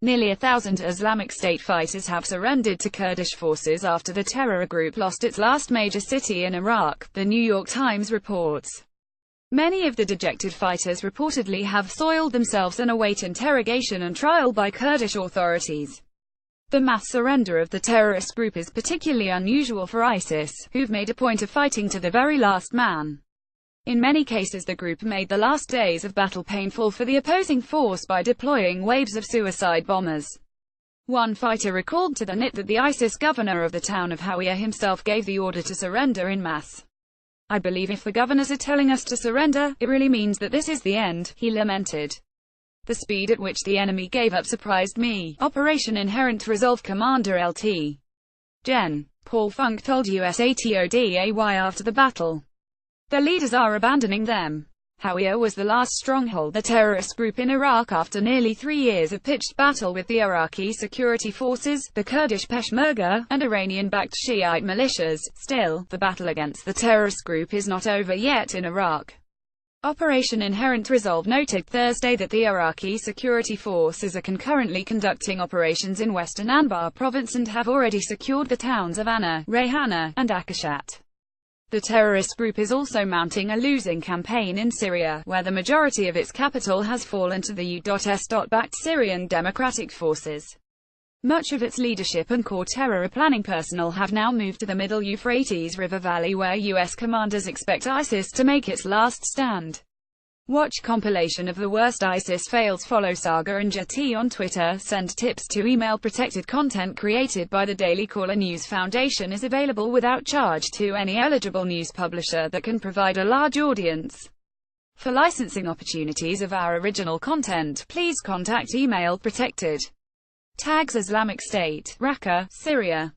Nearly 1,000 Islamic State fighters have surrendered to Kurdish forces after the terror group lost its last major city in Iraq, the New York Times reports. Many of the dejected fighters reportedly have soiled themselves and await interrogation and trial by Kurdish authorities. The mass surrender of the terrorist group is particularly unusual for ISIS, who've made a point of fighting to the very last man. In many cases the group made the last days of battle painful for the opposing force by deploying waves of suicide bombers. One fighter recalled to the NIT that the ISIS governor of the town of Hawiyah himself gave the order to surrender en masse. "I believe if the governors are telling us to surrender, it really means that this is the end," he lamented. "The speed at which the enemy gave up surprised me." Operation Inherent Resolve Commander Lt. Gen. Paul Funk told USA Today after the battle. "Their leaders are abandoning them." Hawiyah was the last stronghold the terrorist group in Iraq after nearly 3 years of pitched battle with the Iraqi security forces, the Kurdish Peshmerga, and Iranian-backed Shiite militias. Still, the battle against the terrorist group is not over yet in Iraq. Operation Inherent Resolve noted Thursday that the Iraqi security forces are concurrently conducting operations in western Anbar province and have already secured the towns of Anna, Rayhana, and Akashat. The terrorist group is also mounting a losing campaign in Syria, where the majority of its capital has fallen to the U.S.-backed Syrian Democratic Forces. Much of its leadership and core terror planning personnel have now moved to the middle Euphrates River Valley, where U.S. commanders expect ISIS to make its last stand. Watch compilation of the worst ISIS fails. Follow Saga and Jati on Twitter. Send tips to email. Protected content created by the Daily Caller News Foundation is available without charge to any eligible news publisher that can provide a large audience. For licensing opportunities of our original content, please contact email protected. Tags Islamic State, Raqqa, Syria.